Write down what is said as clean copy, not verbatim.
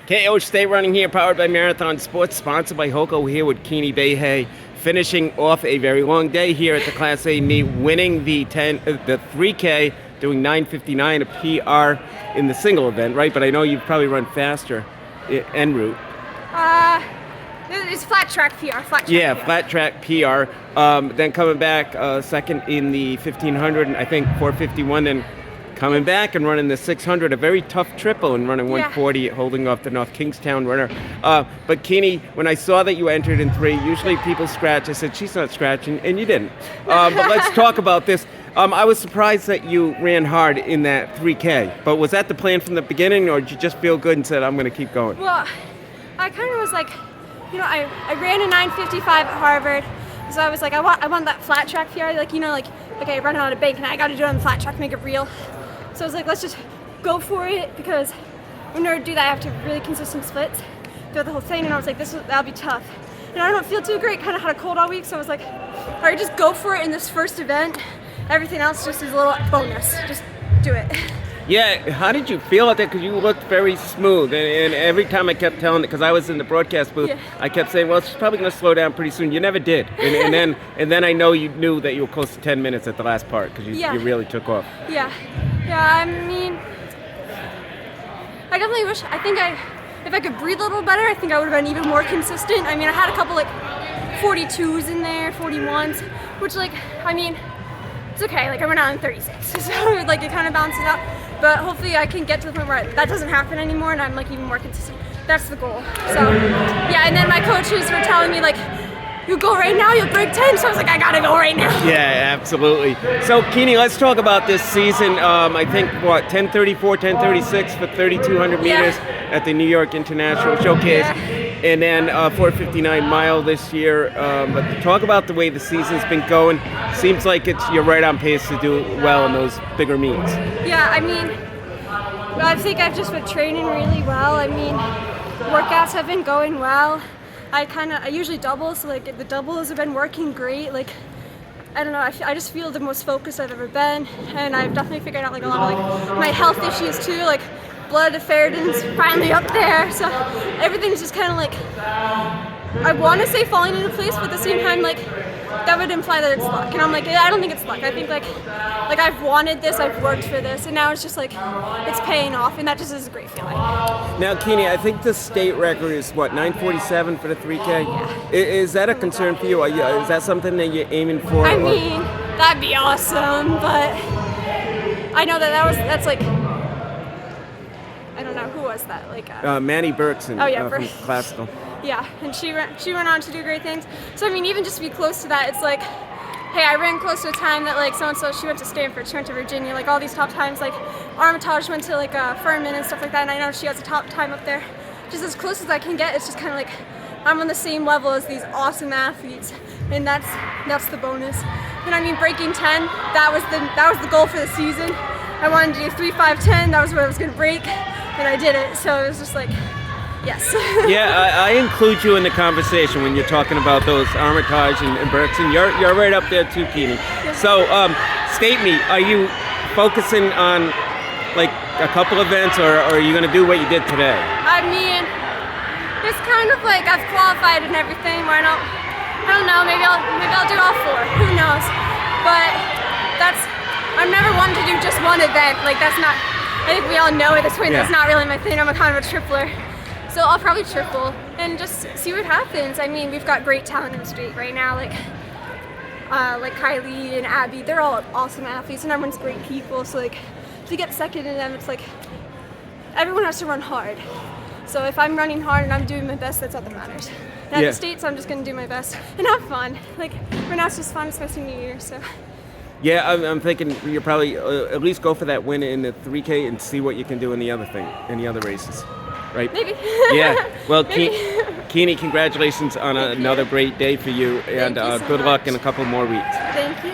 KO State Running here, powered by Marathon Sports, sponsored by Hoco. We're here with Keaney, Bayha, finishing off a very long day here at the Class A meet, winning the 3K, doing 9:59, a PR in the single event, right? But I know you've probably run faster en route. It's flat track PR. Flat track PR. Then coming back second in the 1500, I think 4:51, then coming back and running the 600, a very tough triple and running 140, holding off the North Kingstown runner. But Keaney, when I saw that you entered in 3, usually people scratch. I said, she's not scratching, and you didn't. But let's talk about this. I was surprised that you ran hard in that 3K, but was that the plan from the beginning, or did you just feel good and said, I'm going to keep going? Well, I kind of was like, I ran a 9:55 at Harvard, so I was like, I want that flat track PR, okay, running on a bank, and I got to do it on the flat track, make it real. So I was like, let's just go for it, because in order to do that, I have to have really consistent splits throughout the whole thing. And I was like, that'll be tough. And I don't feel too great, kind of had a cold all week, so I was like, all right, just go for it in this first event. Everything else just is a little bonus. Just do it. Yeah, how did you feel at that? Because you looked very smooth, and every time I kept telling it, because I was in the broadcast booth, I kept saying, well, she's probably going to slow down pretty soon. You never did. And then I know you knew that you were close to 10 minutes at the last part, because you really took off. Yeah, I mean, I definitely wish, if I could breathe a little better, I think I would have been even more consistent. I mean, I had a couple 42s in there, 41s, which it's okay, I went out in 36, so it kind of balances out. But hopefully I can get to the point where that doesn't happen anymore and I'm even more consistent. That's the goal. So yeah, and then my coaches were telling me you go right now, you'll break 10. So I was like, I gotta go right now. Yeah, absolutely. So Keaney, let's talk about this season. I think 10:34, 10:36 for 3,200 meters at the New York International Showcase. And then 4:59 mile this year. But talk about the way the season's been going. Seems like you're right on pace to do well in those bigger meets. Yeah, I think I've just been training really well. Workouts have been going well. I usually double, so the doubles have been working great. I don't know, I just feel the most focused I've ever been, and I've definitely figured out a lot of my health issues too. Blood ferritin's finally up there, so everything's just kind of I want to say falling into place, but at the same time that would imply that it's luck, and I'm I don't think it's luck. I think I've wanted this, I've worked for this, and now it's just it's paying off, and that just is a great feeling. Now Keaney, I think the state record is 9:47 for the 3K. Yeah. Is that a concern for you? Is that something that you're aiming for? That'd be awesome, but I know that's I don't know, who was that? Manny Berkson from Classical. Yeah, and she went on to do great things. So even just to be close to that, it's hey, I ran close to a time that so-and-so, she went to Stanford, she went to Virginia, all these top times, Armitage went to Furman and stuff like that, and I know she has a top time up there. Just as close as I can get, it's just kind of I'm on the same level as these awesome athletes, and that's the bonus. And breaking 10, that was the goal for the season. I wanted to do 3:5:10, that was what I was going to break, and I did it, so it was just yes. Yeah, I include you in the conversation when you're talking about those Armitage and Berkson. You're right up there too, Keaney. So, state meet, are you focusing on a couple events, or are you going to do what you did today? It's kind of I've qualified and everything. I don't know. Maybe I'll do all 4. Who knows? But I've never wanted to do just one event. That's not. I think we all know at this point that's not really my thing. I'm a kind of a tripler. So I'll probably triple and just see what happens. We've got great talent in the state right now, Kylie and Abby. They're all awesome athletes, and everyone's great people. So to get second in them, it's everyone has to run hard. So if I'm running hard and I'm doing my best, that's all that matters. And at the States, I'm just going to do my best and have fun. Right now, it's just fun. It's my senior year, so. Yeah, I'm thinking you'll probably at least go for that win in the 3K and see what you can do in the other races. Right? Maybe. Yeah. Well, Keaney, congratulations on another great day for you, and Thank you so good luck much. in a couple more weeks. Thank you.